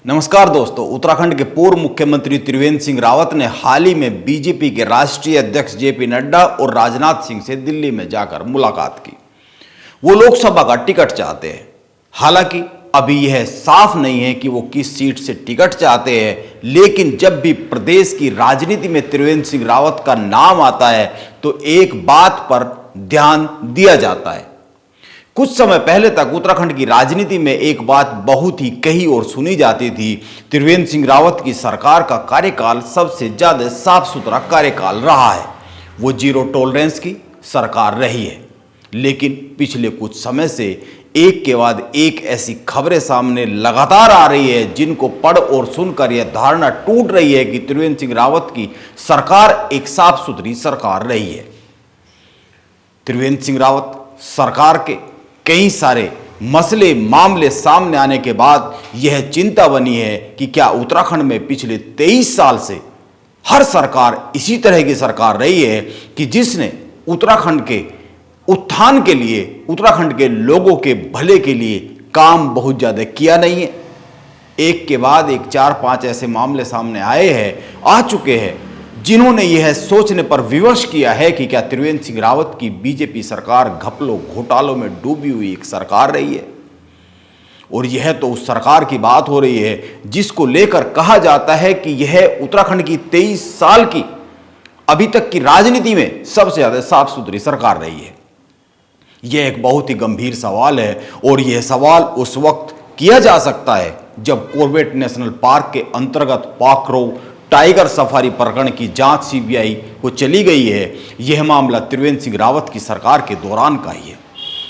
नमस्कार दोस्तों। उत्तराखंड के पूर्व मुख्यमंत्री त्रिवेंद्र सिंह रावत ने हाल ही में बीजेपी के राष्ट्रीय अध्यक्ष जेपी नड्डा और राजनाथ सिंह से दिल्ली में जाकर मुलाकात की। वो लोकसभा का टिकट चाहते हैं। हालांकि अभी यह साफ नहीं है कि वो किस सीट से टिकट चाहते हैं, लेकिन जब भी प्रदेश की राजनीति में त्रिवेंद्र सिंह रावत का नाम आता है तो एक बात पर ध्यान दिया जाता है। कुछ समय पहले तक उत्तराखंड की राजनीति में एक बात बहुत ही कही और सुनी जाती थी, त्रिवेंद्र सिंह रावत की सरकार का कार्यकाल सबसे ज्यादा साफ सुथरा कार्यकाल रहा है। वो जीरो टॉलरेंस की सरकार रही है। लेकिन पिछले कुछ समय से एक के बाद एक ऐसी खबरें सामने लगातार आ रही है जिनको पढ़ और सुनकर यह धारणा टूट रही है कि त्रिवेंद्र सिंह रावत की सरकार एक साफ सुथरी सरकार रही है। त्रिवेंद्र सिंह रावत सरकार के कई सारे मसले मामले सामने आने के बाद यह चिंता बनी है कि क्या उत्तराखंड में पिछले 23 साल से हर सरकार इसी तरह की सरकार रही है कि जिसने उत्तराखंड के उत्थान के लिए, उत्तराखंड के लोगों के भले के लिए काम बहुत ज्यादा किया नहीं है। एक के बाद एक 4-5 ऐसे मामले सामने आ चुके हैं जिन्होंने यह सोचने पर विवश किया है कि क्या त्रिवेंद्र सिंह रावत की बीजेपी सरकार घपलों घोटालों में डूबी हुई एक सरकार रही है। और यह तो उस सरकार की बात हो रही है जिसको लेकर कहा जाता है कि यह उत्तराखंड की 23 साल की अभी तक की राजनीति में सबसे ज्यादा साफ सुथरी सरकार रही है। यह एक बहुत ही गंभीर सवाल है और यह सवाल उस वक्त किया जा सकता है जब कॉर्बेट नेशनल पार्क के अंतर्गत पाखरो टाइगर सफारी प्रकरण की जांच सीबीआई को चली गई है। यह मामला त्रिवेंद्र सिंह रावत की सरकार के दौरान का ही है।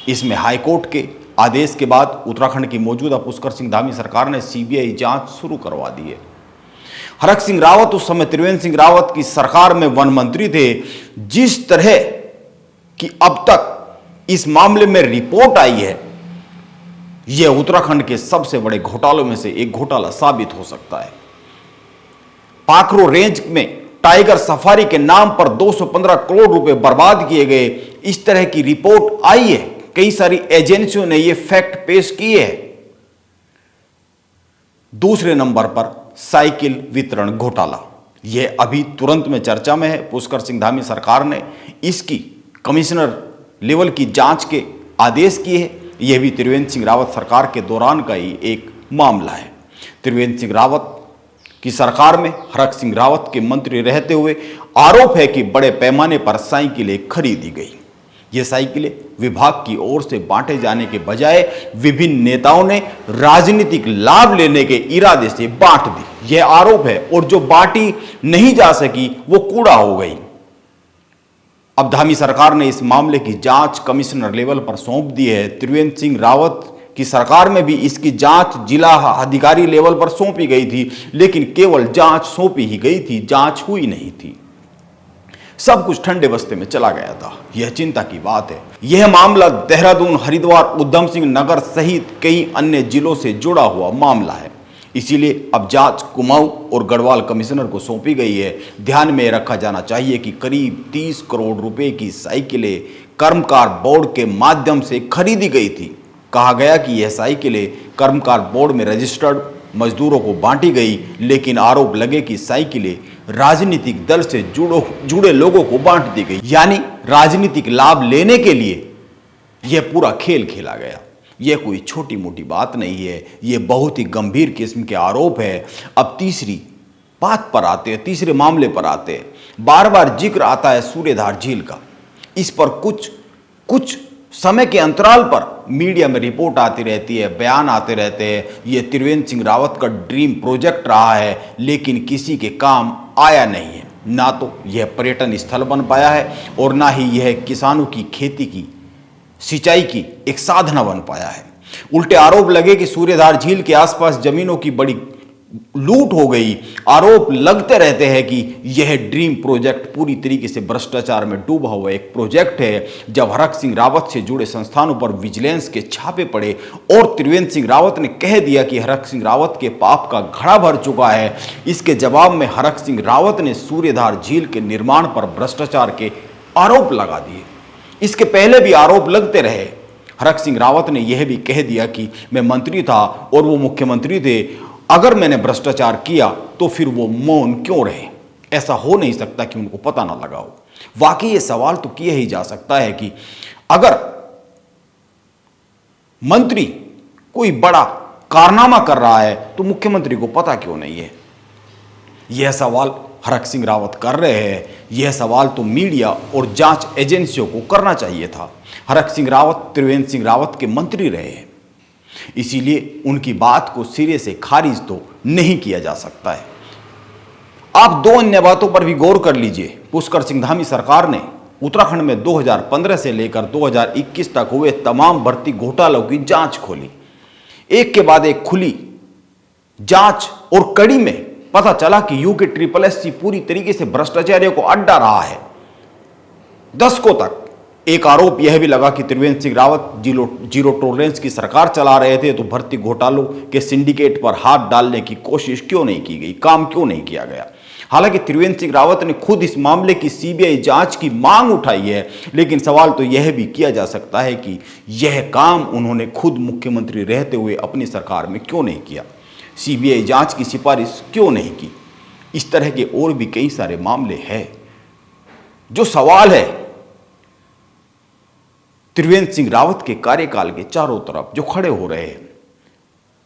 इसमें हाईकोर्ट के आदेश के बाद उत्तराखंड की मौजूदा पुष्कर सिंह धामी सरकार ने सीबीआई जांच शुरू करवा दी है। हरक सिंह रावत उस समय त्रिवेंद्र सिंह रावत की सरकार में वन मंत्री थे। जिस तरह की अब तक इस मामले में रिपोर्ट आई है, यह उत्तराखंड के सबसे बड़े घोटालों में से एक घोटाला साबित हो सकता है। पाखरो रेंज में टाइगर सफारी के नाम पर 215 करोड़ रुपए बर्बाद किए गए, इस तरह की रिपोर्ट आई है। कई सारी एजेंसियों ने यह फैक्ट पेश किए हैं। दूसरे नंबर पर साइकिल वितरण घोटाला, यह अभी तुरंत में चर्चा में है। पुष्कर सिंह धामी सरकार ने इसकी कमिश्नर लेवल की जांच के आदेश किए हैं। यह भी त्रिवेंद्र सिंह रावत सरकार के दौरान का ही एक मामला है। त्रिवेंद्र सिंह रावत की सरकार में हरक सिंह रावत के मंत्री रहते हुए आरोप है कि बड़े पैमाने पर साइकिलें खरीदी गई। ये साइकिलें विभाग की ओर से बांटे जाने के बजाय विभिन्न नेताओं ने राजनीतिक लाभ लेने के इरादे से बांट दी, यह आरोप है। और जो बांटी नहीं जा सकी वो कूड़ा हो गई। अब धामी सरकार ने इस मामले की जांच कमिश्नर लेवल पर सौंप दी है। त्रिवेंद्र सिंह रावत की सरकार में भी इसकी जांच जिला अधिकारी लेवल पर सौंपी गई थी, लेकिन केवल जांच सौंपी ही गई थी, जांच हुई नहीं थी। सब कुछ ठंडे बस्ते में चला गया था। यह चिंता की बात है। यह मामला देहरादून, हरिद्वार, उधम सिंह नगर सहित कई अन्य जिलों से जुड़ा हुआ मामला है। इसीलिए अब जांच कुमाऊं और गढ़वाल कमिश्नर को सौंपी गई है। ध्यान में रखा जाना चाहिए कि करीब 30 करोड़ रुपए की साइकिलें कर्मकार बोर्ड के माध्यम से खरीदी गई थी। कहा गया कि यह साइकिलें कर्मकार बोर्ड में रजिस्टर्ड मजदूरों को बांटी गई, लेकिन आरोप लगे कि साइकिलें राजनीतिक दल से जुड़े लोगों को बांट दी गई। यानी राजनीतिक लाभ लेने के लिए यह पूरा खेल खेला गया। यह कोई छोटी मोटी बात नहीं है, यह बहुत ही गंभीर किस्म के आरोप है। अब तीसरी बात पर आते हैं, तीसरे मामले पर आते हैं। बार बार जिक्र आता है सूर्यधार झील का। इस पर कुछ समय के अंतराल पर मीडिया में रिपोर्ट आती रहती है, बयान आते रहते हैं। यह त्रिवेंद्र सिंह रावत का ड्रीम प्रोजेक्ट रहा है, लेकिन किसी के काम आया नहीं है। ना तो यह पर्यटन स्थल बन पाया है और ना ही यह किसानों की खेती की सिंचाई की एक साधना बन पाया है। उल्टे आरोप लगे कि सूर्यधार झील के आसपास जमीनों की बड़ी लूट हो गई। आरोप लगते रहते हैं कि यह ड्रीम प्रोजेक्ट पूरी तरीके से भ्रष्टाचार में डूबा हुआ एक प्रोजेक्ट है। जब हरक सिंह रावत से जुड़े संस्थानों पर विजिलेंस के छापे पड़े और त्रिवेंद्र सिंह रावत ने कह दिया कि हरक सिंह रावत के पाप का घड़ा भर चुका है, इसके जवाब में हरक सिंह रावत ने सूर्यधार झील के निर्माण पर भ्रष्टाचार के आरोप लगा दिए। इसके पहले भी आरोप लगते रहे। हरक सिंह रावत ने यह भी कह दिया कि मैं मंत्री था और वो मुख्यमंत्री थे अगर मैंने भ्रष्टाचार किया तो फिर वो मौन क्यों रहे? ऐसा हो नहीं सकता कि उनको पता ना लगा हो। वाकई ये सवाल तो किया ही जा सकता है कि अगर मंत्री कोई बड़ा कारनामा कर रहा है तो मुख्यमंत्री को पता क्यों नहीं है? यह सवाल हरक सिंह रावत कर रहे हैं। यह सवाल तो मीडिया और जांच एजेंसियों को करना चाहिए था। हरक सिंह रावत त्रिवेंद्र सिंह रावत के मंत्री रहे हैं, इसीलिए उनकी बात को सिरे से खारिज तो नहीं किया जा सकता है। आप दो अन्य बातों पर भी गौर कर लीजिए। पुष्कर सिंह धामी सरकार ने उत्तराखंड में 2015 से लेकर 2021 तक हुए तमाम भर्ती घोटालों की जांच खोली। एक के बाद एक खुली जांच और कड़ी में पता चला कि यूके SSSC पूरी तरीके से भ्रष्टाचारियों को अड्डा रहा है। दशकों तक एक आरोप यह भी लगा कि त्रिवेंद्र सिंह रावत जीरो टॉलरेंस की सरकार चला रहे थे, तो भर्ती घोटालों के सिंडिकेट पर हाथ डालने की कोशिश क्यों नहीं की गई, काम क्यों नहीं किया गया? हालांकि त्रिवेंद्र सिंह रावत ने खुद इस मामले की CBI जांच की मांग उठाई है, लेकिन सवाल तो यह भी किया जा सकता है कि यह काम उन्होंने खुद मुख्यमंत्री रहते हुए अपनी सरकार में क्यों नहीं किया? CBI जांच की सिफारिश क्यों नहीं की? इस तरह के और भी कई सारे मामले हैं। जो सवाल है त्रिवेंद्र सिंह रावत के कार्यकाल के चारों तरफ जो खड़े हो रहे हैं।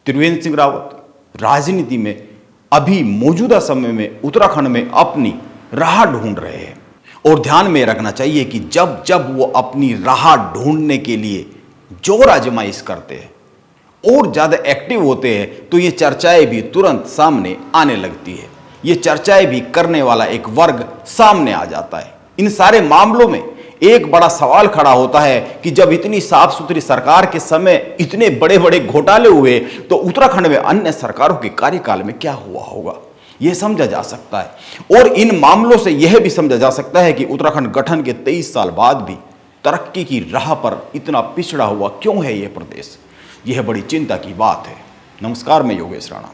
त्रिवेंद्र सिंह रावत राजनीति में अभी मौजूदा समय में उत्तराखंड में अपनी राह ढूंढ रहे हैं, और ध्यान में रखना चाहिए कि जब जब वो अपनी राह ढूंढने के लिए जोर आजमाइश करते हैं और ज्यादा एक्टिव होते हैं तो ये चर्चाएं भी तुरंत सामने आने लगती है। ये चर्चाएं भी करने वाला एक वर्ग सामने आ जाता है। इन सारे मामलों में एक बड़ा सवाल खड़ा होता है कि जब इतनी साफ सुथरी सरकार के समय इतने बड़े बड़े घोटाले हुए तो उत्तराखंड में अन्य सरकारों के कार्यकाल में क्या हुआ होगा? यह समझा जा सकता है। और इन मामलों से यह भी समझा जा सकता है कि उत्तराखंड गठन के 23 साल बाद भी तरक्की की राह पर इतना पिछड़ा हुआ क्यों है यह प्रदेश? यह बड़ी चिंता की बात है। नमस्कार, मैं योगेश राणा।